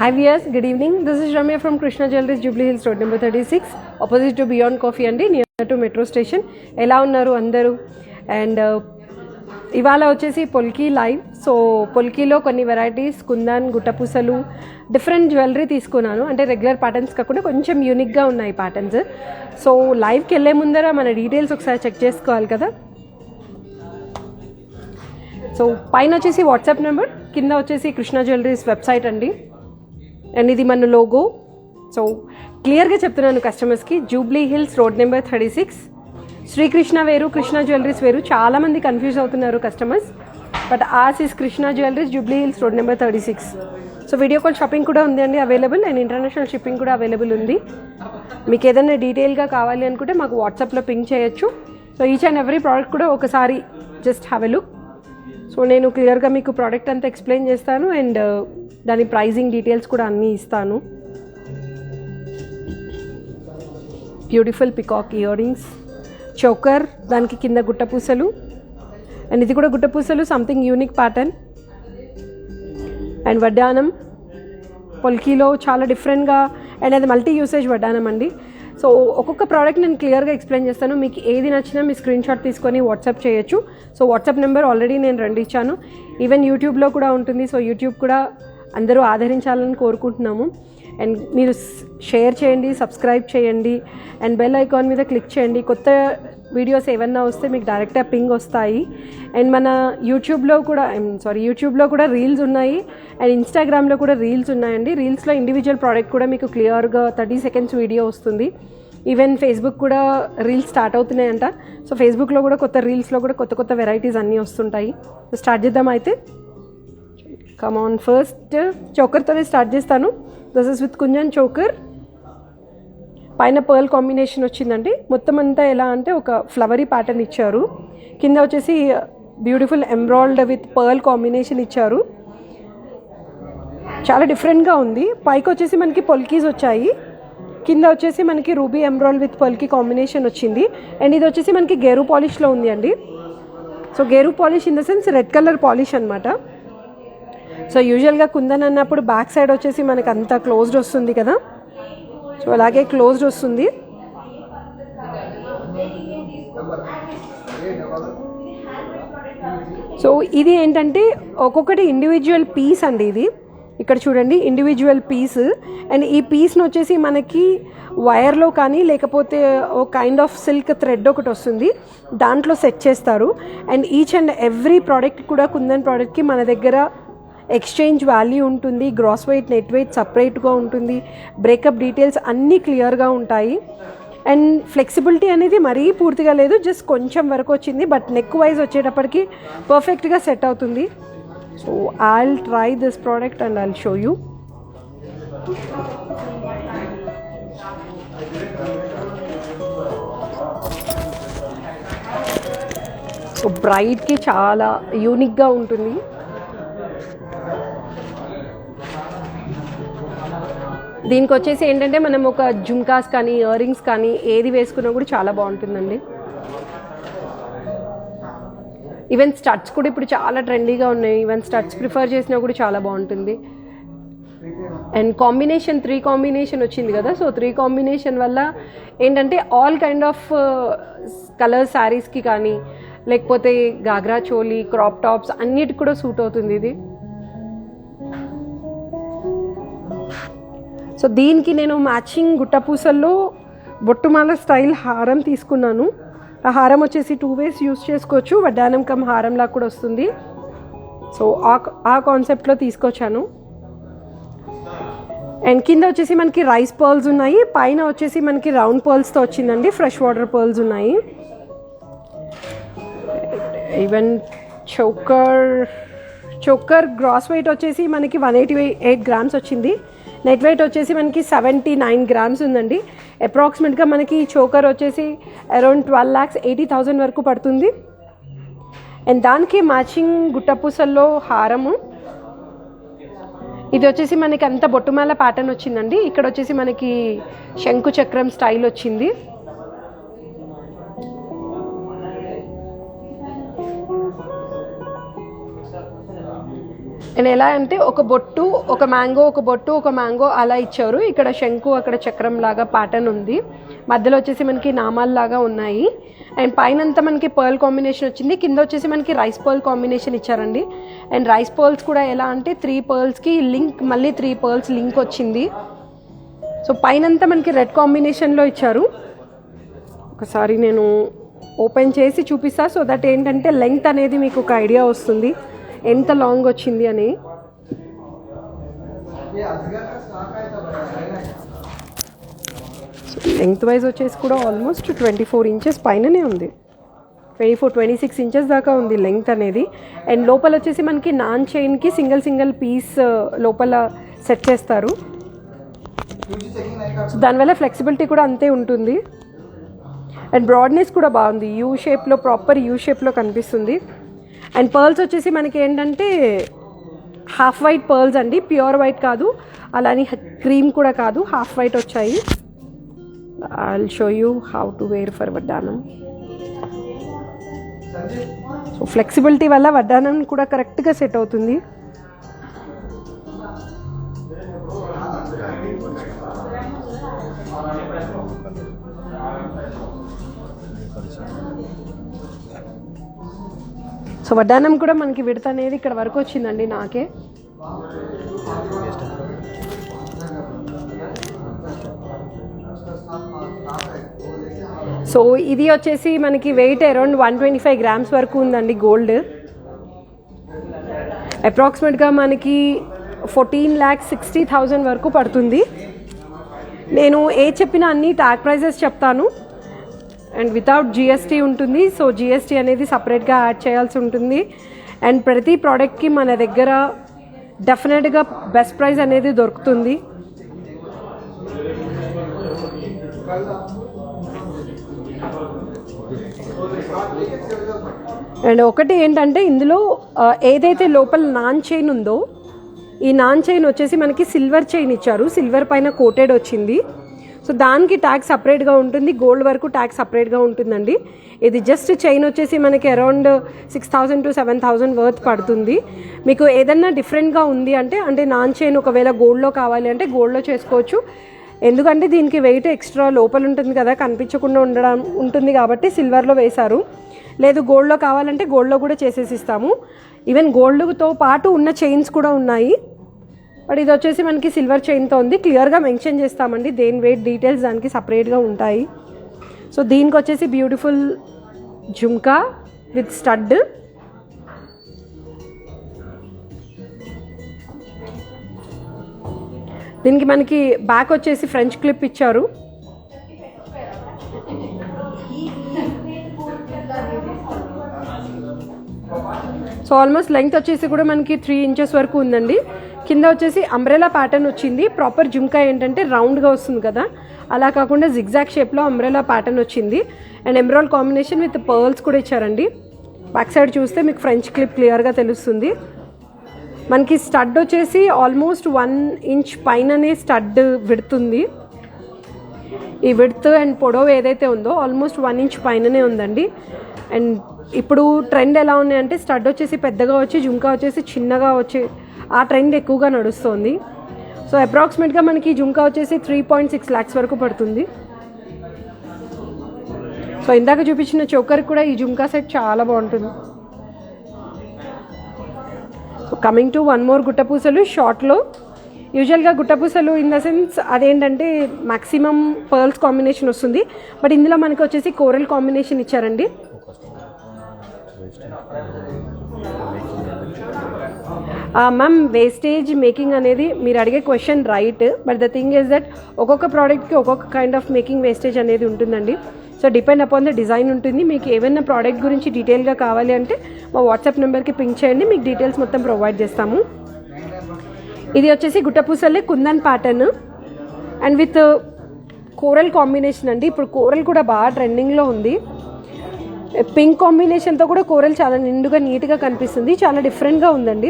Hi viewers, good evening. This is Ramya from Krishna Jewelries, Jubilee Hills Road number 36, opposite to Beyond Coffee and near to Metro Station. ఎలా ఉన్నారు అందరూ? And ఇవాళ వచ్చేసి polki live. So పొల్కీలో కొన్ని varieties, kundan, గుట్టపూసలు, different jewellery తీసుకున్నాను. అంటే regular patterns కాకుండా కొంచెం యూనిక్గా ఉన్నాయి ప్యాటర్న్స్. సో లైవ్కి వెళ్ళే ముందర మన డీటెయిల్స్ ఒకసారి చెక్ చేసుకోవాలి కదా. సో పైన వచ్చేసి వాట్సాప్ నెంబర్, కింద వచ్చేసి కృష్ణ జ్యువెలరీస్ వెబ్సైట్ అండి. అండ్ ఇది మన లోగో. సో క్లియర్గా చెప్తున్నాను కస్టమర్స్కి, జూబ్లీ హిల్స్ రోడ్ నెంబర్ 36, శ్రీకృష్ణ వేరు, కృష్ణ జ్యువెలరీస్ వేరు. చాలామంది కన్ఫ్యూజ్ అవుతున్నారు customers, but ours is Krishna jewelleries, Jubilee Hills road number 36. So video call shopping కూడా ఉంది అండి అవైలబుల్, అండ్ ఇంటర్నేషనల్ షిప్పింగ్ కూడా అవైలబుల్ ఉంది. మీకు ఏదైనా డీటెయిల్గా కావాలి అనుకుంటే మాకు వాట్సాప్లో పింక్ చేయొచ్చు. So each and every product కూడా ఒకసారి just have a look. So నేను క్లియర్గా మీకు ప్రోడక్ట్ అంతా ఎక్స్ప్లెయిన్ చేస్తాను, అండ్ దాని ప్రైజింగ్ డీటెయిల్స్ కూడా అన్నీ ఇస్తాను. Beautiful peacock ear rings, choker, దానికి కింద గుట్టపూసలు, అండ్ ఇది కూడా గుట్టపూసలు, సంథింగ్ యూనిక్ ప్యాటర్న్. అండ్ వడ్డానం పొల్కీలో చాలా డిఫరెంట్గా, అండ్ అది మల్టీ యూసేజ్ వడ్డానం అండి. సో ఒక్కొక్క ప్రోడక్ట్ నేను క్లియర్గా ఎక్స్ప్లెయిన్ చేస్తాను. మీకు ఏది నచ్చినా మీ స్క్రీన్ షాట్ తీసుకొని వాట్సాప్ చేయొచ్చు. సో వాట్సాప్ నెంబర్ ఆల్రెడీ నేను 2 ఇచ్చాను. ఈవెన్ యూట్యూబ్లో కూడా ఉంటుంది. సో యూట్యూబ్ కూడా అందరూ ఆదరించాలని కోరుకుంటున్నాము. అండ్ మీరు షేర్ చేయండి, సబ్స్క్రైబ్ చేయండి, అండ్ బెల్ ఐకాన్ మీద క్లిక్ చేయండి. కొత్త వీడియోస్ ఏమన్నా వస్తే మీకు డైరెక్ట్గా పింగ్ వస్తాయి. అండ్ మన యూట్యూబ్లో కూడా రీల్స్ ఉన్నాయి, అండ్ ఇన్స్టాగ్రామ్లో కూడా రీల్స్ ఉన్నాయండి. రీల్స్లో ఇండివిజువల్ ప్రోడక్ట్ కూడా మీకు క్లియర్గా 30 సెకండ్స్ వీడియో వస్తుంది. ఈవెన్ ఫేస్బుక్ కూడా రీల్స్ స్టార్ట్ అవుతున్నాయంట. సో ఫేస్బుక్లో కూడా రీల్స్లో కూడా కొత్త వెరైటీస్ అన్నీ వస్తుంటాయి. సో స్టార్ట్ చేద్దాం అయితే. కమాన్, ఫస్ట్ చోకర్తోనే స్టార్ట్ చేస్తాను. This is with kundan choker. పైన పర్ల్ కాంబినేషన్ వచ్చిందండి. మొత్తం అంతా ఎలా అంటే ఒక ఫ్లవరీ ప్యాటర్న్ ఇచ్చారు. కింద వచ్చేసి beautiful embroidered with pearl combination ఇచ్చారు. చాలా డిఫరెంట్గా ఉంది. పైకి వచ్చేసి మనకి పొల్కీస్ వచ్చాయి, కింద వచ్చేసి మనకి రూబీ ఎంబ్రాయిల్ విత్ పొల్కీ కాంబినేషన్ వచ్చింది. అండ్ ఇది వచ్చేసి మనకి గేరు పాలిష్లో ఉంది అండి. So gear polish in the sense red colour polish అనమాట. సో యూజువల్గా కుందన్ అన్నప్పుడు బ్యాక్ సైడ్ వచ్చేసి మనకి అంతా క్లోజ్డ్ వస్తుంది కదా. సో అలాగే క్లోజ్డ్ వస్తుంది. సో ఇది ఏంటంటే ఒక్కొక్కటి ఇండివిజువల్ పీస్ అండి. ఇది ఇక్కడ చూడండి, ఇండివిజువల్ పీస్. అండ్ ఈ పీస్ని వచ్చేసి మనకి వైర్లో కానీ లేకపోతే ఒక కైండ్ ఆఫ్ సిల్క్ థ్రెడ్ ఒకటి వస్తుంది, దాంట్లో సెట్ చేస్తారు. And each and every product కూడా కుందన్ ప్రోడక్ట్కి మన దగ్గర ఎక్స్చేంజ్ వాల్యూ ఉంటుంది. గ్రాస్ వెయిట్, నెట్ వెయిట్ సపరేట్గా ఉంటుంది. బ్రేకప్ డీటెయిల్స్ అన్నీ క్లియర్గా ఉంటాయి. అండ్ ఫ్లెక్సిబిలిటీ అనేది మరీ పూర్తిగా లేదు, జస్ట్ కొంచెం వరకు వచ్చింది. బట్ నెక్ వైజ్ వచ్చేటప్పటికి పర్ఫెక్ట్గా సెట్ అవుతుంది. So I'll try this product and I'll show you. So బ్రైట్కి చాలా యూనిక్గా ఉంటుంది. దీనికి వచ్చేసి ఏంటంటే మనం ఒక జుమ్కాస్ కానీ ఇయర్ రింగ్స్ కానీ ఏది వేసుకున్నా కూడా చాలా బాగుంటుందండి. ఈవెన్ స్టడ్స్ కూడా ఇప్పుడు చాలా ట్రెండీగా ఉన్నాయి. ఈవెన్ స్టడ్స్ ప్రిఫర్ చేసినా కూడా చాలా బాగుంటుంది. అండ్ కాంబినేషన్ 3 కాంబినేషన్ వచ్చింది కదా. సో 3 కాంబినేషన్ వల్ల ఏంటంటే ఆల్ కైండ్ ఆఫ్ కలర్ శారీస్కి కానీ లేకపోతే గాగ్రా చోలీ, క్రాప్ టాప్స్ అన్నిటికి కూడా సూట్ అవుతుంది ఇది. సో దీనికి నేను మ్యాచింగ్ గుట్టపూసల్లో బొట్టుమాల స్టైల్ హారం తీసుకున్నాను. ఆ హారం వచ్చేసి 2 వేస్ యూస్ చేసుకోవచ్చు. వడ్డానం కమ్ హారంలా కూడా వస్తుంది. సో ఆ కాన్సెప్ట్లో తీసుకొచ్చాను. అండ్ కింద వచ్చేసి మనకి రైస్ పర్ల్స్ ఉన్నాయి, పైన వచ్చేసి మనకి రౌండ్ పర్ల్స్తో వచ్చిందండి. ఫ్రెష్ వాటర్ పర్ల్స్ ఉన్నాయి. ఈవెన్ చోకర్ గ్రాస్ వెయిట్ వచ్చేసి మనకి 188 గ్రామ్స్ వచ్చింది. నెట్ వెయిట్ వచ్చేసి మనకి 79 గ్రామ్స్ ఉందండి. అప్రాక్సిమేట్గా మనకి చోకర్ వచ్చేసి అరౌండ్ 12,80,000 వరకు పడుతుంది. అండ్ దానికి మ్యాచింగ్ గుట్టపూసల్లో హారము. ఇది వచ్చేసి మనకి అంత బొట్టుమాల ప్యాటర్న్ వచ్చిందండి. ఇక్కడ వచ్చేసి మనకి శంకు చక్రం స్టైల్ వచ్చింది. అండ్ ఎలా అంటే ఒక బొట్టు, ఒక మ్యాంగో, ఒక బొట్టు, ఒక మ్యాంగో అలా ఇచ్చారు. ఇక్కడ శంకు, అక్కడ చక్రం లాగా ప్యాటర్న్ ఉంది. మధ్యలో వచ్చేసి మనకి నామాల్లాగా ఉన్నాయి. అండ్ పైన అంతా మనకి పర్ల్ కాంబినేషన్ వచ్చింది. కింద వచ్చేసి మనకి రైస్ పర్ల్ కాంబినేషన్ ఇచ్చారండి. అండ్ రైస్ పర్ల్స్ కూడా ఎలా అంటే 3 పర్ల్స్కి లింక్, మళ్ళీ 3 పర్ల్స్ లింక్ వచ్చింది. సో పైన అంతా మనకి రెడ్ కాంబినేషన్లో ఇచ్చారు. ఒకసారి నేను ఓపెన్ చేసి చూపిస్తా, సో దట్ ఏంటంటే లెంగ్త్ అనేది మీకు ఒక ఐడియా వస్తుంది ఎంత లాంగ్ వచ్చింది అని. లెంగ్త్ వైజ్ వచ్చేసి కూడా ఆల్మోస్ట్ 24 ఇంచెస్ పైననే ఉంది. 26 ఇంచెస్ దాకా ఉంది లెంగ్త్ అనేది. అండ్ లోపల వచ్చేసి మనకి నాన్ చైన్కి సింగిల్ పీస్ లోపల సెట్ చేస్తారు. సో దానివల్ల ఫ్లెక్సిబిలిటీ కూడా అంతే ఉంటుంది. అండ్ బ్రాడ్నెస్ కూడా బాగుంది, యూ షేప్లో, ప్రాపర్ యూ షేప్లో కనిపిస్తుంది. అండ్ పర్ల్స్ వచ్చేసి మనకి ఏంటంటే హాఫ్ వైట్ పర్ల్స్ అండి, ప్యూర్ వైట్ కాదు, అలానే క్రీమ్ కూడా కాదు, హాఫ్ వైట్ వచ్చాయి. I will show you how to wear for వడ్డానం. సో ఫ్లెక్సిబిలిటీ వల్ల వడ్డానం కూడా కరెక్ట్గా సెట్ అవుతుంది. సో వడ్డానం కూడా మనకి విడత అనేది ఇక్కడ వరకు వచ్చిందండి నాకే. సో ఇది వచ్చేసి మనకి వెయిట్ అరౌండ్ 125 గ్రామ్స్ వరకు ఉందండి గోల్డ్. అప్రాక్సిమేట్గా మనకి 14,60,000 వరకు పడుతుంది. నేను ఏ చెప్పినా అన్ని ట్యాగ్ ప్రైజెస్ చెప్తాను. అండ్ వితౌట్ జిఎస్టీ ఉంటుంది. సో జిఎస్టీ అనేది సపరేట్గా యాడ్ చేయాల్సి ఉంటుంది. అండ్ ప్రతి ప్రోడక్ట్కి మన దగ్గర డెఫినెట్గా బెస్ట్ ప్రైస్ అనేది దొరుకుతుంది. అండ్ ఒకటి ఏంటంటే ఇందులో ఏదైతే లోపల నాన్ చైన్ ఉందో, ఈ నాన్ చైన్ వచ్చేసి మనకి సిల్వర్ చైన్ ఇచ్చారు, సిల్వర్ పైన కోటెడ్ వచ్చింది. సో దానికి ట్యాక్స్ సపరేట్గా ఉంటుంది, గోల్డ్ వరకు ట్యాక్స్ సపరేట్గా ఉంటుందండి. ఇది జస్ట్ చైన్ వచ్చేసి మనకి అరౌండ్ 6,000 to 7,000 వర్త్ పడుతుంది. మీకు ఏదన్నా డిఫరెంట్గా ఉంది అంటే నాన్ చైన్ ఒకవేళ గోల్డ్లో కావాలి అంటే గోల్డ్లో చేసుకోవచ్చు. ఎందుకంటే దీనికి వెయిట్ ఎక్స్ట్రా లోపల ఉంటుంది కదా, కనిపించకుండా ఉంటుంది కాబట్టి సిల్వర్లో వేశారు. లేదు గోల్డ్లో కావాలంటే గోల్డ్లో కూడా చేసేసి ఇస్తాము. ఈవెన్ గోల్డ్తో పాటు ఉన్న చైన్స్ కూడా ఉన్నాయి. బట్ ఇది వచ్చేసి మనకి సిల్వర్ చైన్తో ఉంది. క్లియర్గా మెన్షన్ చేస్తామండి, దేని వెయిట్ డీటెయిల్స్ దానికి సపరేట్గా ఉంటాయి. సో దీనికి వచ్చేసి బ్యూటిఫుల్ జుమ్కా విత్ స్టడ్. దీనికి మనకి బ్యాక్ వచ్చేసి ఫ్రెంచ్ క్లిప్ ఇచ్చారు. సో ఆల్మోస్ట్ లెంగ్త్ వచ్చేసి కూడా మనకి 3 ఇంచెస్ వరకు ఉందండి. కింద వచ్చేసి అంబ్రెలా ప్యాటర్న్ వచ్చింది. ప్రాపర్ జుమ్కా ఏంటంటే రౌండ్గా వస్తుంది కదా, అలా కాకుండా జిగ్జాగ్ షేప్లో అంబ్రెలా ప్యాటర్న్ వచ్చింది. And emerald combination with pearls కూడా ఇచ్చారండి. బ్యాక్ సైడ్ చూస్తే మీకు ఫ్రెంచ్ క్లిప్ క్లియర్గా తెలుస్తుంది. మనకి స్టడ్ వచ్చేసి ఆల్మోస్ట్ 1 ఇంచ్ పైననే స్టడ్ విడుతుంది. ఈ విడ్త్ అండ్ పొడవు ఏదైతే ఉందో ఆల్మోస్ట్ 1 ఇంచ్ పైననే ఉందండి. అండ్ ఇప్పుడు ట్రెండ్ ఎలా ఉన్నాయంటే స్టడ్ వచ్చేసి పెద్దగా వచ్చి జుమ్కా వచ్చేసి చిన్నగా వచ్చి ఆ ట్రెండ్ ఎక్కువగా నడుస్తుంది. సో అప్రాక్సిమేట్గా మనకి జుమ్కా వచ్చేసి 3.6 lakhs వరకు పడుతుంది. సో ఇందాక చూపించిన చోకర్ కూడా ఈ జుమ్కా సెట్ చాలా బాగుంటుంది. So coming to one more గుట్టపూసలు షార్ట్లో. యూజువల్గా గుట్టపూసలు ఇన్ ద సెన్స్ అదేంటంటే మ్యాక్సిమం పర్ల్స్ కాంబినేషన్ వస్తుంది. బట్ ఇందులో మనకి వచ్చేసి కోరల్ కాంబినేషన్ ఇచ్చారండి. మ్యామ్ వేస్టేజ్ మేకింగ్ అనేది మీరు అడిగే question right. But the thing is that ఒక్కొక్క ప్రోడక్ట్కి ఒక్కొక్క కైండ్ ఆఫ్ మేకింగ్ వేస్టేజ్ అనేది ఉంటుందండి. So depend upon the design ఉంటుంది. మీకు ఏమైనా ప్రోడక్ట్ గురించి డీటెయిల్గా కావాలి అంటే మా వాట్సాప్ నెంబర్కి పింక్ చేయండి, మీకు డీటెయిల్స్ మొత్తం ప్రొవైడ్ చేస్తాము. ఇది వచ్చేసి గుట్టపూసలే kundan pattern and with coral combination అండి. ఇప్పుడు కోరల్ కూడా బాగా ట్రెండింగ్లో ఉంది. పింక్ కాంబినేషన్తో కూడా కోరల్ చాలా నిండుగా నీట్గా కనిపిస్తుంది, చాలా డిఫరెంట్గా ఉందండి.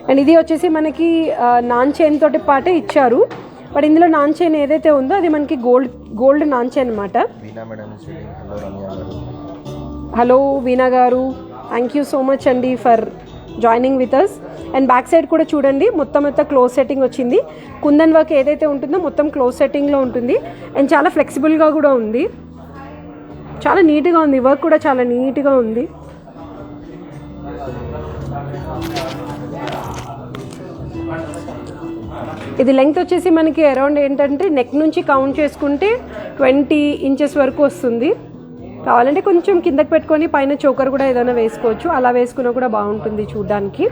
అండ్ ఇది వచ్చేసి మనకి నాన్ చైన్ తోటి పాటే ఇచ్చారు. బట్ ఇందులో నాన్ చైన్ ఏదైతే ఉందో అది మనకి గోల్డ్ నాన్ చైన్ అనమాట. హలో వీణా గారు, థ్యాంక్ యూ సో మచ్ అండి for joining with us. And back side కూడా చూడండి మొత్తం అంతా క్లోజ్ సెట్టింగ్ వచ్చింది. కుందన్ వర్క్ ఏదైతే ఉంటుందో మొత్తం క్లోజ్ సెట్టింగ్లో ఉంటుంది. అండ్ చాలా ఫ్లెక్సిబుల్గా కూడా ఉంది, చాలా నీట్గా ఉంది. వర్క్ కూడా చాలా నీట్గా ఉంది. ఇది లెంగ్త్ వచ్చేసి మనకి అరౌండ్ ఏంటంటే నెక్ నుంచి కౌంట్ చేసుకుంటే 20 ఇంచెస్ వరకు వస్తుంది. కావాలంటే కొంచెం కిందకి పెట్టుకొని పైన చోకర్ కూడా ఏదైనా వేసుకోవచ్చు, అలా వేసుకున్నా కూడా బాగుంటుంది చూడడానికి.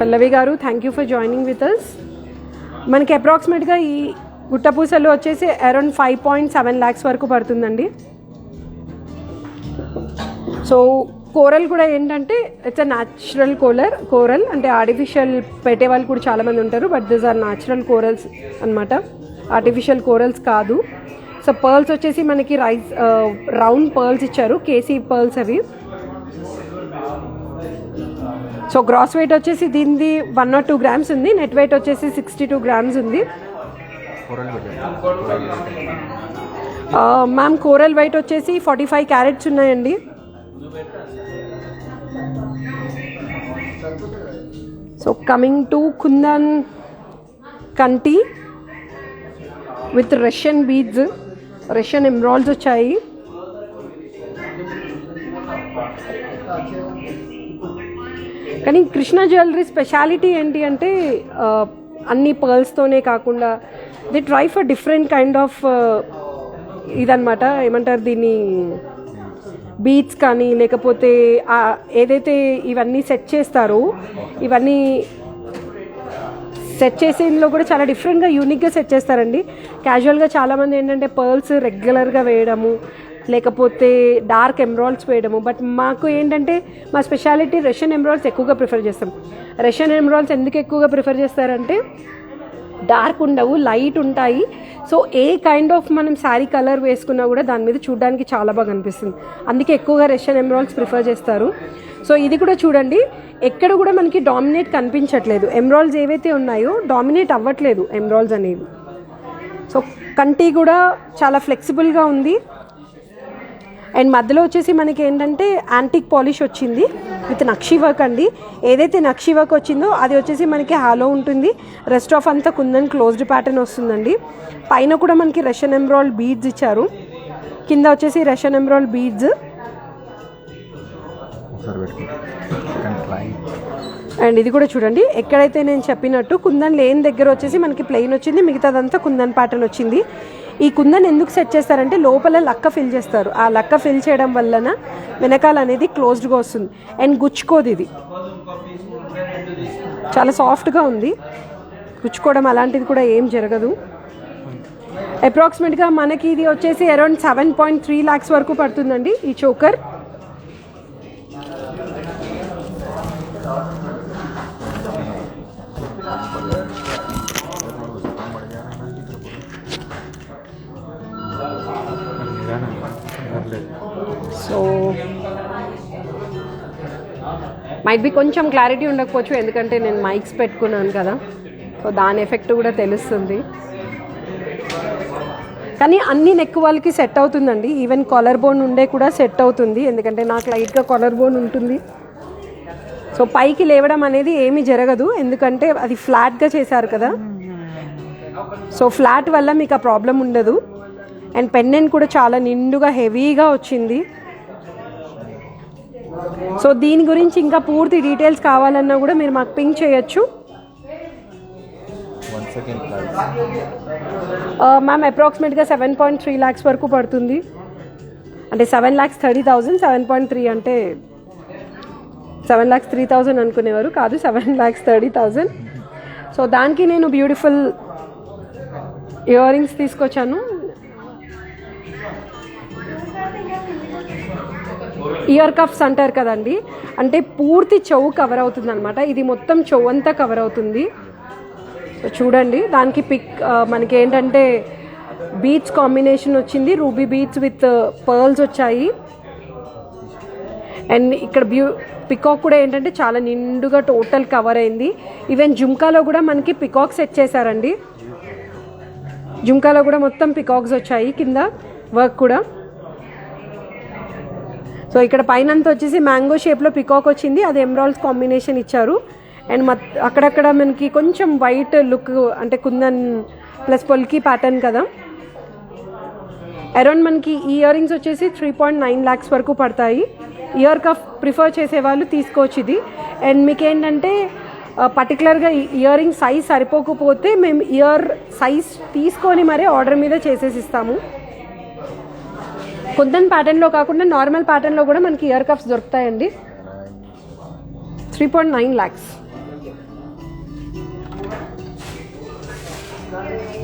పల్లవి గారు thank you for joining with us. మనకి అప్రాక్సిమేట్గా ఈ గుట్టపూసలు వచ్చేసి అరౌండ్ 5.7 lakhs వరకు పడుతుందండి. సో కోరల్ కూడా ఏంటంటే ఇట్స్ అ న్యాచురల్ కోరల్ అంటే ఆర్టిఫిషియల్ పెట్టే వాళ్ళు కూడా చాలామంది ఉంటారు, but this are natural corals అనమాట, ఆర్టిఫిషియల్ కోరల్స్ కాదు. సో పర్ల్స్ వచ్చేసి మనకి రౌండ్ పర్ల్స్ ఇచ్చారు, కేసీ పర్ల్స్ అవి. సో గ్రాస్ వెయిట్ వచ్చేసి దీనిది 1 or 2 grams ఉంది, నెట్ వెయిట్ వచ్చేసి 62 grams ఉంది. మ్యామ్ కోరల్ వెయిట్ వచ్చేసి 45 carats ఉన్నాయండి. సో కమింగ్ టు కుందన్ కంటి విత్ రష్యన్ బీడ్స్, రష్యన్ ఎమ్రాల్డ్స్ వచ్చాయి. కానీ కృష్ణ జ్యువెలరీ స్పెషాలిటీ ఏంటి అంటే అన్ని పర్ల్స్తోనే కాకుండా the try for different kind of ఇదనమాట, ఏమంటారు దీన్ని, బీట్స్ కానీ లేకపోతే ఏదైతే ఇవన్నీ సెట్ చేస్తారో ఇవన్నీ సెట్ చేసేలో కూడా చాలా డిఫరెంట్గా యూనిక్గా సెట్ చేస్తారండి. క్యాజువల్గా చాలామంది ఏంటంటే పర్ల్స్ రెగ్యులర్గా వేయడము లేకపోతే డార్క్ ఎమ్రాల్డ్స్ వేయడము, బట్ మాకు ఏంటంటే మా స్పెషాలిటీ రష్యన్ ఎమ్రాల్డ్స్ ఎక్కువగా ప్రిఫర్ చేస్తాం. రష్యన్ ఎమ్రాల్డ్స్ ఎందుకు ఎక్కువగా ప్రిఫర్ చేస్తారంటే డార్క్ ఉండవు, లైట్ ఉంటాయి. సో ఏ కైండ్ ఆఫ్ మనం శారీ కలర్ వేసుకున్నా కూడా దాని మీద చూడడానికి చాలా బాగా అనిపిస్తుంది, అందుకే ఎక్కువగా రష్యన్ ఎమ్రాల్డ్స్ ప్రిఫర్ చేస్తారు. సో ఇది కూడా చూడండి, ఎక్కడ కూడా మనకి డామినేట్ కనిపించట్లేదు, ఎమ్రాల్డ్స్ ఏవైతే ఉన్నాయో డామినేట్ అవ్వట్లేదు ఎమ్రాల్డ్స్ అనేవి. సో కంటి కూడా చాలా ఫ్లెక్సిబుల్గా ఉంది. అండ్ మధ్యలో వచ్చేసి మనకి ఏంటంటే యాంటిక్ పాలిష్ వచ్చింది విత్ నక్షి వర్క్ అండి. ఏదైతే నక్షి వర్క్ వచ్చిందో అది వచ్చేసి మనకి హాలో ఉంటుంది, రెస్ట్ ఆఫ్ అంతా కుందన్ క్లోజ్డ్ ప్యాటర్న్ వస్తుందండి. పైన కూడా మనకి రష్యన్ ఎమ్రాల్డ్ బీడ్స్ ఇచ్చారు, కింద వచ్చేసి రష్యన్ ఎమ్రాల్డ్ బీడ్స్. అండ్ ఇది కూడా చూడండి, ఎక్కడైతే నేను చెప్పినట్టు కుందన్ లేని దగ్గర వచ్చేసి మనకి ప్లెయిన్ వచ్చింది, మిగతాదంతా కుందన్ ప్యాటర్న్ వచ్చింది. ఈ కుందన్ ఎందుకు సెట్ చేస్తారంటే లోపల లక్క ఫిల్ చేస్తారు, ఆ లక్క ఫిల్ చేయడం వలన వెనకాల అనేది క్లోజ్డ్గా వస్తుంది అండ్ గుచ్చుకోదు. ఇది చాలా సాఫ్ట్గా ఉంది, గుచ్చుకోవడం అలాంటిది కూడా ఏం జరగదు. అప్రాక్సిమేట్గా మనకి ఇది వచ్చేసి అరౌండ్ 7.3 lakhs వరకు పడుతుందండి ఈ చోకర్. సో మైట్ బి కొంచెం క్లారిటీ ఉండకపోవచ్చు, ఎందుకంటే నేను మైక్స్ పెట్టుకున్నాను కదా, సో దాని ఎఫెక్ట్ కూడా తెలుస్తుంది. కానీ అన్ని నెక్ వాళ్ళకి సెట్ అవుతుందండి, ఈవెన్ కాలర్ బోన్ ఉండే కూడా సెట్ అవుతుంది, ఎందుకంటే నాకు లైట్గా కాలర్ బోన్ ఉంటుంది. సో పైకి లేవడం అనేది ఏమీ జరగదు, ఎందుకంటే అది ఫ్లాట్గా చేశారు కదా, సో ఫ్లాట్ వల్ల మీకు ఆ ప్రాబ్లం ఉండదు. అండ్ పెండెంట్ కూడా చాలా నిండుగా హెవీగా వచ్చింది. సో దీని గురించి ఇంకా పూర్తి డీటెయిల్స్ కావాలన్నా కూడా మీరు మాకు పింక్ చేయొచ్చు. మ్యామ్ అప్రాక్సిమేట్గా 7.3 lakhs వరకు పడుతుంది, అంటే 7,30,000, 7.3 అంటే 7,03,000 అనుకునేవారు కాదు, 7,30,000. సో దానికి నేను బ్యూటిఫుల్ ఇయర్ రింగ్స్ తీసుకొచ్చాను. ఇయర్ కఫ్స్ అంటారు కదండి, అంటే పూర్తి చెవు కవర్ అవుతుంది అనమాట, ఇది మొత్తం చెవు అంతా కవర్ అవుతుంది. సో చూడండి, దానికి మనకి ఏంటంటే బీట్స్ కాంబినేషన్ వచ్చింది, రూబీ బీట్స్ విత్ పర్ల్స్ వచ్చాయి. అండ్ ఇక్కడ పికాక్ కూడా ఏంటంటే చాలా నిండుగా టోటల్ కవర్ అయింది. ఈవెన్ జుమ్కాలో కూడా మనకి పికాక్ సెట్ చేశారండి, జుమ్కాలో కూడా మొత్తం పికాక్స్ వచ్చాయి కింద వర్క్ కూడా. సో ఇక్కడ పైన అంతా వచ్చేసి మ్యాంగో షేప్లో పికాక్ వచ్చింది, అది ఎమరాల్డ్స్ కాంబినేషన్ ఇచ్చారు. అండ్ అక్కడక్కడ మనకి కొంచెం వైట్ లుక్, అంటే కుందన్ ప్లస్ పొల్కి ప్యాటర్న్ కదా. అరౌండ్ మనకి ఈ ఇయర్ రింగ్స్ వచ్చేసి 3.9 lakhs వరకు పడతాయి. ఇయర్ కఫ్ ప్రిఫర్ చేసే వాళ్ళు తీసుకోవచ్చు ఇది. అండ్ మీకు ఏంటంటే పర్టికులర్గా ఇయర్ రింగ్ సైజ్ సరిపోకపోతే మేము ఇయర్ సైజ్ తీసుకొని మరీ ఆర్డర్ మీద చేసేసి ఇస్తాము. కుందన్ ప్యాటర్న్లో కాకుండా నార్మల్ ప్యాటర్న్లో కూడా మనకి ఇయర్ కఫ్స్ దొరుకుతాయండి. 3.9 lakhs.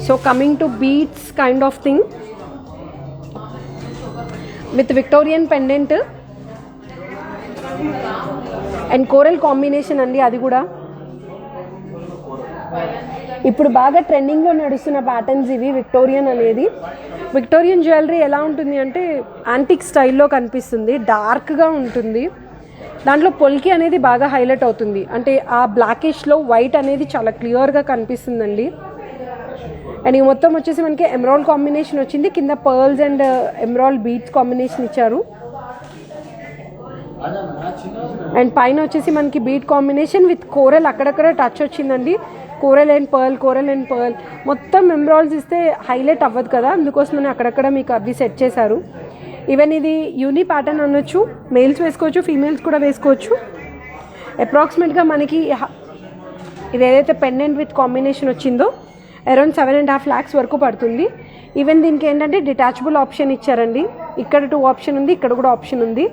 So coming to beads kind of thing with Victorian pendant and coral combination అండి. అది కూడా ఇప్పుడు బాగా ట్రెండింగ్లో నడుస్తున్న ప్యాటర్న్స్ ఇవి. విక్టోరియన్ అనేది, విక్టోరియన్ జ్యువెలరీ ఎలా ఉంటుంది అంటే యాంటిక్ స్టైల్లో కనిపిస్తుంది, డార్క్గా ఉంటుంది. దాంట్లో పొల్కి అనేది బాగా హైలైట్ అవుతుంది, అంటే ఆ బ్లాకిష్లో వైట్ అనేది చాలా క్లియర్గా కనిపిస్తుందండి. అండ్ ఈ మొత్తం వచ్చేసి మనకి ఎమరాల్డ్ కాంబినేషన్ వచ్చింది, కింద pearls and emerald beads combination ఇచ్చారు. అండ్ పైన వచ్చేసి మనకి బీడ్ కాంబినేషన్ విత్ కోరల్ అక్కడక్కడ టచ్ వచ్చిందండి. కోరల్ అండ్ పర్ల్ మొత్తం ఎమరాల్డ్స్ ఇస్తే హైలైట్ అవ్వదు కదా, అందుకోసమని అక్కడక్కడ మీకు అవి సెట్ చేశారు. ఈవెన్ ఇది యూని ప్యాటర్న్ అనొచ్చు, మేల్స్ వేసుకోవచ్చు, ఫీమేల్స్ కూడా వేసుకోవచ్చు. అప్రాక్సిమేట్గా మనకి ఇది ఏదైతే పెండెంట్ విత్ కాంబినేషన్ వచ్చిందో అరౌండ్ 7.5 lakhs వరకు పడుతుంది. ఈవెన్ దీనికి ఏంటంటే డిటాచబుల్ ఆప్షన్ ఇచ్చారండి. ఇక్కడ 2 ఆప్షన్ ఉంది, ఇక్కడ కూడా ఆప్షన్ ఉంది.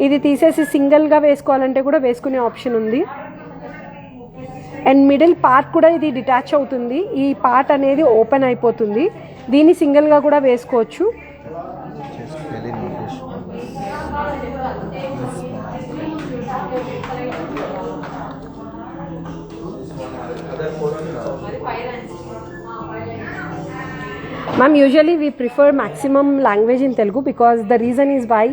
ఇది తీసేసి సింగిల్గా వేసుకోవాలంటే కూడా వేసుకునే ఆప్షన్ ఉంది. అండ్ మిడిల్ పార్ట్ కూడా ఇది డిటాచ్ అవుతుంది, ఈ పార్ట్ అనేది ఓపెన్ అయిపోతుంది. దీన్ని సింగిల్గా కూడా వేసుకోవచ్చు. Ma'am, usually we prefer maximum language in Telugu because the reason is why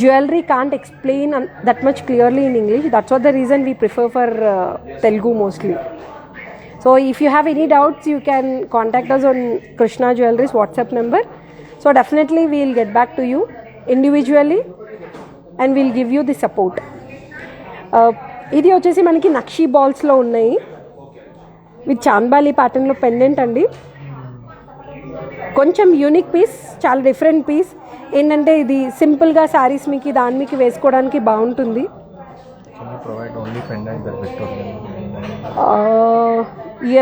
jewelry can't explain that much clearly in English. That's what the reason we prefer for Telugu mostly. So if you have any doubts, you can contact us on Krishna Jewelry's WhatsApp number. So definitely we will get back to you individually and we'll give you the support. ఇది వచ్చేసి మనకి నక్షీ బాల్స్లో ఉన్నాయి with chandbali ప్యాటర్న్లో pendant అండి. కొంచెం unique piece, చాలా different piece. ఏంటంటే ఇది సింపుల్గా శారీస్ మీకు దాని మీకు వేసుకోవడానికి బాగుంటుంది.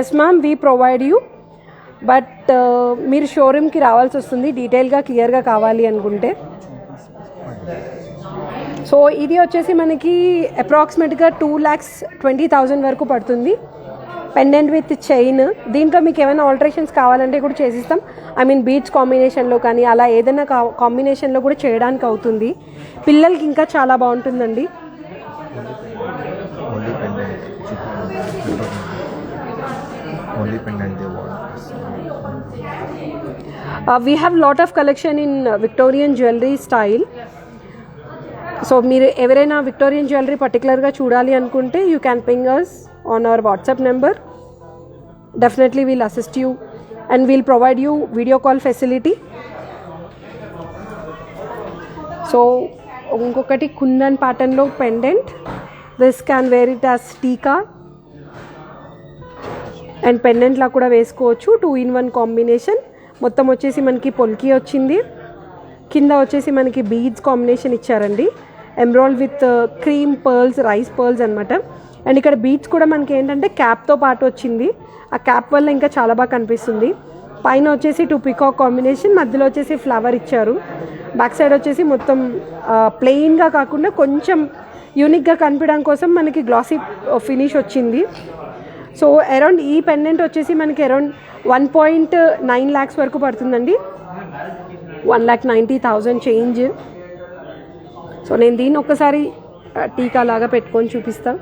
Yes ma'am, we provide you, but మీరు షోరూమ్కి రావాల్సి వస్తుంది డీటెయిల్గా క్లియర్గా కావాలి అనుకుంటే. సో ఇది వచ్చేసి మనకి అప్రాక్సిమేట్గా 2,20,000 వరకు పడుతుంది. Pendant with chain. దీంట్లో మీకు ఏమైనా ఆల్టరేషన్స్ కావాలంటే కూడా చేసిస్తాం. ఐ మీన్ బీడ్స్ కాంబినేషన్లో కానీ అలా ఏదైనా కాంబినేషన్లో కూడా చేయడానికి అవుతుంది. పిల్లలకి ఇంకా చాలా బాగుంటుందండి. We have lot of collection in Victorian jewellery style. So మీరు ఎవరైనా విక్టోరియన్ జ్యువెలరీ పర్టికులర్గా చూడాలి అనుకుంటే you can ping us on our WhatsApp number. Definitely we'll assist you and we'll provide you video call facility. So ఇంకొకటి కుందన్ ప్యాటర్న్లో pendant. This can wear it as tika and పెండెంట్లా కూడా వేసుకోవచ్చు. 2-in-1 combination. మొత్తం వచ్చేసి మనకి పొల్కి వచ్చింది, కింద వచ్చేసి మనకి బీడ్స్ కాంబినేషన్ ఇచ్చారండి. Emerald with cream pearls, rice pearls అనమాట. అండ్ ఇక్కడ బీడ్స్ కూడా మనకి ఏంటంటే క్యాప్తో పాటు వచ్చింది, ఆ క్యాప్ వల్ల ఇంకా చాలా బాగా కనిపిస్తుంది. పైన వచ్చేసి 2 పికాక్ కాంబినేషన్, మధ్యలో వచ్చేసి ఫ్లవర్ ఇచ్చారు. బ్యాక్ సైడ్ వచ్చేసి మొత్తం ప్లెయిన్గా కాకుండా కొంచెం యూనిక్గా కనిపించడం కోసం మనకి గ్లాసీ ఫినిష్ వచ్చింది. సో అరౌండ్ ఈ పెండెంట్ వచ్చేసి మనకి అరౌండ్ 1.9 lakhs వరకు పడుతుందండి. 1,90,000 చేంజ్. సో నేను దీన్ని ఒక్కసారి టీకా లాగా పెట్టుకొని చూపిస్తాను.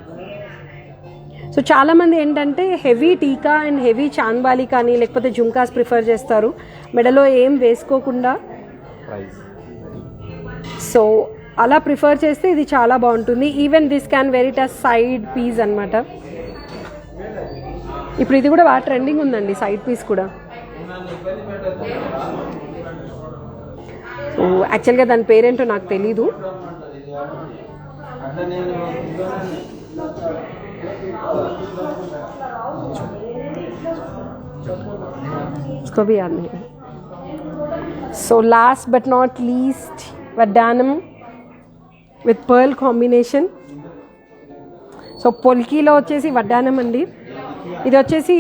సో చాలామంది ఏంటంటే హెవీ టీకా అండ్ హెవీ చాన్బాలి కానీ లేకపోతే జుమ్కాస్ ప్రిఫర్ చేస్తారు, మెడలో ఏం వేసుకోకుండా. సో అలా ప్రిఫర్ చేస్తే ఇది చాలా బాగుంటుంది. Even this can wear it as side piece అనమాట. ఇప్పుడు ఇది కూడా బాగా ట్రెండింగ్ ఉందండి, సైడ్ పీస్ కూడా. సో యాక్చువల్గా దాని పేరేంటో నాకు తెలీదు. उसको भी याद नहीं. So last but not least, వడ్డానం విత్ పర్ల్ కాంబినేషన్. సో పొల్కీలో వచ్చేసి వడ్డానం అండి. ఇది వచ్చేసి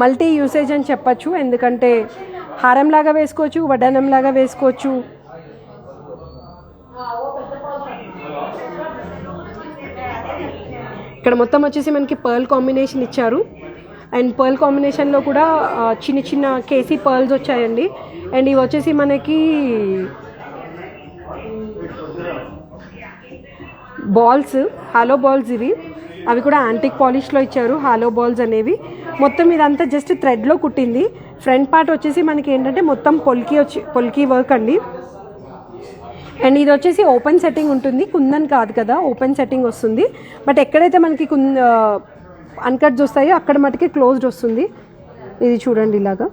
మల్టీ యూసేజ్ అని చెప్పచ్చు, ఎందుకంటే హారం లాగా వేసుకోవచ్చు, వడ్డానం లాగా వేసుకోవచ్చు. ఇక్కడ మొత్తం వచ్చేసి మనకి పర్ల్ కాంబినేషన్ ఇచ్చారు. అండ్ పర్ల్ కాంబినేషన్లో కూడా చిన్న చిన్న కేసీ పర్ల్స్ వచ్చాయండి. అండ్ ఇవి వచ్చేసి మనకి బాల్స్, హాలో బాల్స్ ఇవి. అవి కూడా యాంటిక్ పాలిష్లో ఇచ్చారు హాలో బాల్స్ అనేవి. మొత్తం ఇదంతా జస్ట్ థ్రెడ్లో కుట్టింది. ఫ్రంట్ పార్ట్ వచ్చేసి మనకి ఏంటంటే మొత్తం పొల్కీ వర్క్ అండి. అండ్ ఇది వచ్చేసి ఓపెన్ సెట్టింగ్ ఉంటుంది, కుందన్ కాదు కదా, ఓపెన్ సెట్టింగ్ వస్తుంది. బట్ ఎక్కడైతే మనకి అన్కట్స్ వస్తాయో అక్కడ మటుకే క్లోజ్డ్ వస్తుంది. ఇది చూడండి ఇలాగా.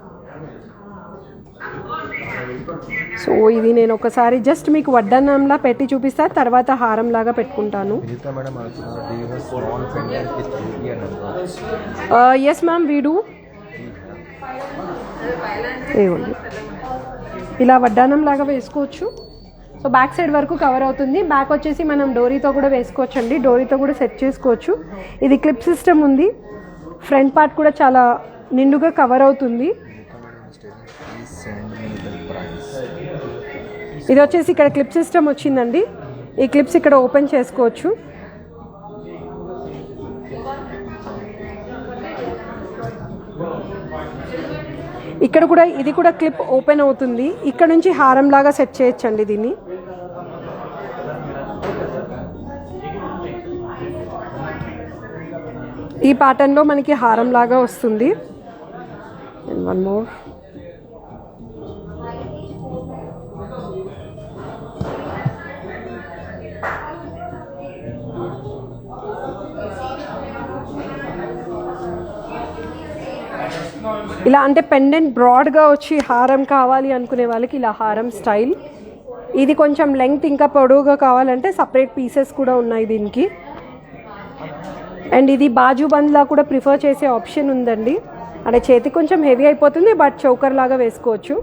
సో ఇది నేను ఒకసారి జస్ట్ మీకు వడ్డానంలా పెట్టి చూపిస్తా, తర్వాత హారంలాగా పెట్టుకుంటాను. Yes ma'am, we do. ఇలా వడ్డానం లాగా వేసుకోవచ్చు. సో బ్యాక్ సైడ్ వరకు కవర్ అవుతుంది. బ్యాక్ వచ్చేసి మనం డోరీతో కూడా వేసుకోవచ్చు అండి, డోరీతో కూడా సెట్ చేసుకోవచ్చు. ఇది క్లిప్ సిస్టమ్ ఉంది. ఫ్రంట్ పార్ట్ కూడా చాలా నిండుగా కవర్ అవుతుంది. ఇది వచ్చేసి ఇక్కడ క్లిప్ సిస్టమ్ వచ్చిందండి. ఈ క్లిప్స్ ఇక్కడ ఓపెన్ చేసుకోవచ్చు. ఇక్కడ కూడా ఇది కూడా క్లిప్ ఓపెన్ అవుతుంది. ఇక్కడ నుంచి హారం లాగా సెట్ చేయొచ్చండి దీన్ని. ఈ ప్యాటర్న్లో మనకి హారం లాగా వస్తుంది. And one more. ఇలా అంటే పెండెంట్ బ్రాడ్గా వచ్చి హారం కావాలి అనుకునే వాళ్ళకి ఇలా హారం స్టైల్. ఇది కొంచెం లెంగ్త్ ఇంకా పొడవుగా కావాలంటే సపరేట్ పీసెస్ కూడా ఉన్నాయి దీనికి. అండ్ ఇది బాజు బంద్లా కూడా ప్రిఫర్ చేసే ఆప్షన్ ఉందండి. అంటే చేతి కొంచెం హెవీ అయిపోతుంది, బట్ చౌకర్ లాగా వేసుకోవచ్చు.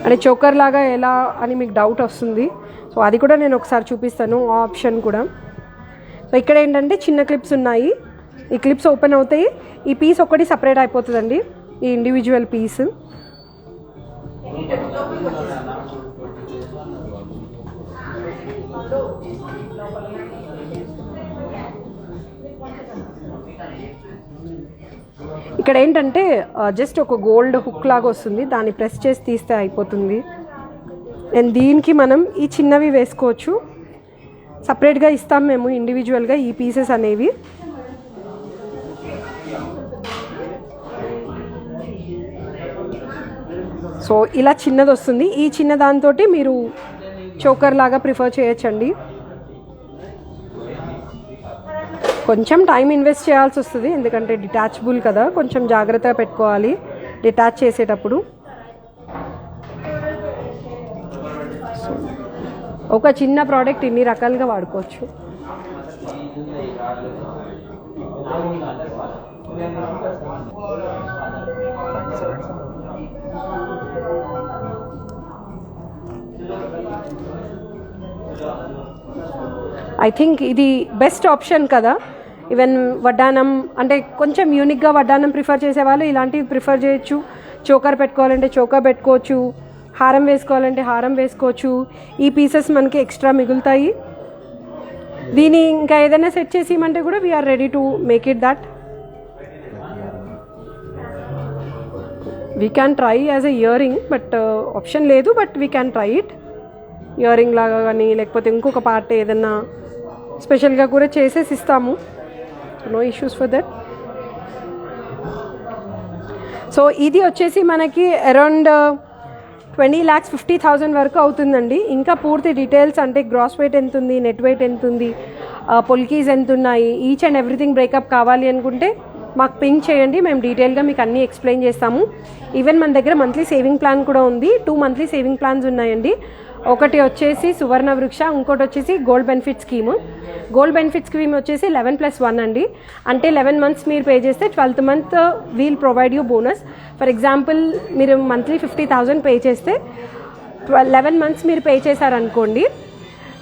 అంటే చోకర్ లాగా ఎలా అని మీకు డౌట్ వస్తుంది. సో అది కూడా నేను ఒకసారి చూపిస్తాను, ఆ ఆప్షన్ కూడా. సో ఇక్కడ ఏంటంటే చిన్న క్లిప్స్ ఉన్నాయి. ఈ క్లిప్స్ ఓపెన్ అవుతాయి. ఈ పీస్ ఒకటి సపరేట్ అయిపోతుందండి, ఈ ఇండివిజువల్ పీస్. ఇక్కడ ఏంటంటే జస్ట్ ఒక గోల్డ్ హుక్ లాగా వస్తుంది, దాన్ని ప్రెస్ చేసి తీస్తే అయిపోతుంది. అండ్ దీనికి మనం ఈ చిన్నవి వేసుకోవచ్చు. సపరేట్గా ఇస్తాం మేము ఇండివిజువల్గా ఈ పీసెస్ అనేవి. సో ఇలా చిన్నది వస్తుంది. ఈ చిన్న దాంతో మీరు చోకర్ లాగా ప్రిఫర్ చేయొచ్చండి. కొంచెం టైం ఇన్వెస్ట్ చేయాల్సి వస్తుంది, ఎందుకంటే డిటాచబుల్ కదా, కొంచెం జాగ్రత్తగా పెట్టుకోవాలి డిటాచ్ చేసేటప్పుడు. ఒక చిన్న ప్రోడక్ట్ ఇన్ని రకాలుగా వాడుకోవచ్చు. ఐ థింక్ ఇది బెస్ట్ ఆప్షన్ కదా. ఈవెన్ వడ్డానం అంటే కొంచెం యూనిక్గా వడ్డానం ప్రిఫర్ చేసేవాళ్ళు ఇలాంటివి ప్రిఫర్ చేయొచ్చు. చోకర్ పెట్టుకోవాలంటే చోకర్ పెట్టుకోవచ్చు, హారం వేసుకోవాలంటే హారం వేసుకోవచ్చు. ఈ పీసెస్ మనకి ఎక్స్ట్రా మిగులుతాయి. దీన్ని ఇంకా ఏదైనా సెట్ చేసి ఇవ్వమంటే కూడా we are ready to make it that. We can try as a earring, but option లేదు, but we can try it. Earring లాగా కానీ లేకపోతే ఇంకొక పార్ట్ ఏదన్నా స్పెషల్గా కూడా చేసేసి ఇస్తాము. No issues for that. So ఇది వచ్చేసి మనకి అరౌండ్ 20,50,000 వరకు అవుతుందండి. ఇంకా పూర్తి డీటెయిల్స్ అంటే గ్రాస్ వెయిట్ ఎంత ఉంది, నెట్ వెయిట్ ఎంత ఉంది, పొల్కీస్ ఎంత ఉన్నాయి, ఈచ్ అండ్ ఎవ్రీథింగ్ బ్రేకప్ కావాలి అనుకుంటే మాకు పింక్ చేయండి, మేము డీటెయిల్గా మీకు అన్నీ ఎక్స్ప్లెయిన్ చేస్తాము. ఈవెన్ మన దగ్గర మంత్లీ సేవింగ్ ప్లాన్ కూడా ఉంది. 2 మంత్లీ సేవింగ్ ప్లాన్స్ ఉన్నాయండి. ఒకటి వచ్చేసి సువర్ణ వృక్ష, ఇంకోటి వచ్చేసి gold benefit scheme. Gold benefit scheme వచ్చేసి 11+1 అండి. అంటే 11 మంత్స్ మీరు పే చేస్తే 12th month we'll provide you bonus. For example మీరు మంత్లీ 50,000 పే చేస్తే 11 మంత్స్ మీరు పే చేశారనుకోండి,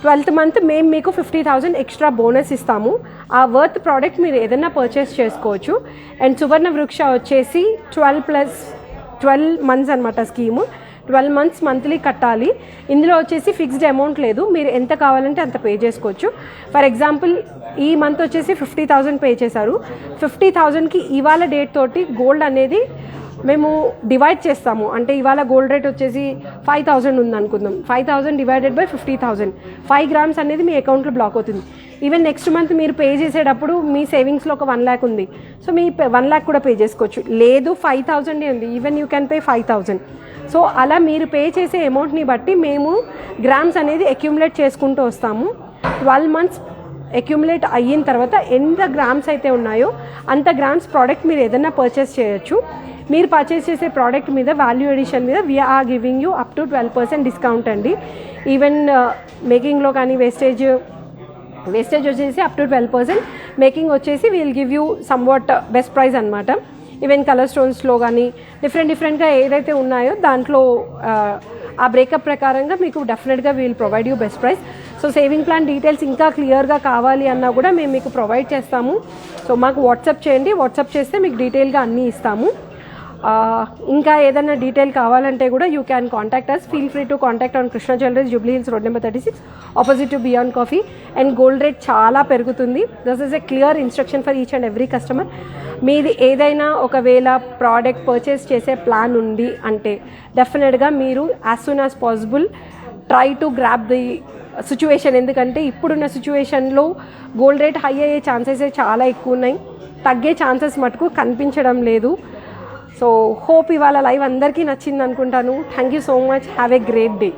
12th మంత్ మేము మీకు 50,000 ఎక్స్ట్రా బోనస్ ఇస్తాము. ఆ వర్త్ ప్రోడక్ట్ మీరు ఏదైనా పర్చేస్ చేసుకోవచ్చు. అండ్ సువర్ణ వృక్ష వచ్చేసి 12 మంత్స్ అనమాట స్కీము. 12 మంత్స్ మంత్లీ కట్టాలి. ఇందులో వచ్చేసి ఫిక్స్డ్ అమౌంట్ లేదు, మీరు ఎంత కావాలంటే అంత పే చేసుకోవచ్చు. ఫర్ ఎగ్జాంపుల్ ఈ మంత్ వచ్చేసి 50,000 పే చేశారు. 50,000కి ఇవాళ డేట్ తోటి గోల్డ్ అనేది మేము డివైడ్ చేస్తాము. అంటే ఇవాళ గోల్డ్ రేట్ వచ్చేసి 5,000 ఉంది అనుకుందాం. 5,000 డివైడెడ్ బై 50,000, 5 గ్రామ్స్ అనేది మీ అకౌంట్లో బ్లాక్ అవుతుంది. ఈవెన్ నెక్స్ట్ మంత్ మీరు పే చేసేటప్పుడు మీ సేవింగ్స్లో ఒక 1 lakh ఉంది, సో మీ 1 lakh కూడా పే చేసుకోవచ్చు. లేదు 5,000 ఉంది, even you can pay 5,000. So అలా మీరు పే చేసే అమౌంట్ని బట్టి మేము గ్రామ్స్ అనేది అక్యుములేట్ చేసుకుంటూ వస్తాము. 12 మంత్స్ అక్యుములేట్ అయిన తర్వాత ఎంత గ్రామ్స్ అయితే ఉన్నాయో అంత గ్రామ్స్ ప్రోడక్ట్ మీరు ఏదైనా పర్చేస్ చేయొచ్చు. మీరు పర్చేస్ చేసే ప్రోడక్ట్ మీద వాల్యూ ఎడిషన్ మీద we're giving you up to 12% discount అండి. ఈవెన్ మేకింగ్లో కానీ వేస్టేజ్ వచ్చేసి అప్ టు 12%, మేకింగ్ వచ్చేసి we'll give you somewhat best price అనమాట. ఈవెన్ కలర్ స్టోన్స్లో కానీ డిఫరెంట్గా ఏదైతే ఉన్నాయో దాంట్లో ఆ బ్రేకప్ ప్రకారంగా మీకు డెఫినెట్గా we'll provide you best price. So saving plan details ఇంకా క్లియర్గా కావాలి అన్నా కూడా మేము మీకు ప్రొవైడ్ చేస్తాము. సో మాకు వాట్సాప్ చేయండి, వాట్సాప్ చేస్తే మీకు డీటెయిల్గా అన్నీ ఇస్తాము. ఇంకా ఏదైనా డీటెయిల్ కావాలంటే కూడా you can contact us. Feel free to contact on Krishna jewelleries, Jubilee Hills road number 36, opposite to Beyond Coffee. And gold rate చాలా పెరుగుతుంది. This is a clear instruction for each and every customer. మీది ఏదైనా ఒకవేళ ప్రోడక్ట్ పర్చేస్ చేసే plan ఉంది అంటే డెఫినెట్గా మీరు as soon as possible try to grab the situation. ఎందుకంటే ఇప్పుడున్న సిచ్యువేషన్లో గోల్డ్ రేట్ హై అయ్యే ఛాన్సెస్ చాలా ఎక్కువ ఉన్నాయి, తగ్గే ఛాన్సెస్ మటుకు కనిపించడం లేదు. సో హోప్ ఇవాళ లైవ్ అందరికీ నచ్చింది అనుకుంటాను. Thank you so much. Have a great day.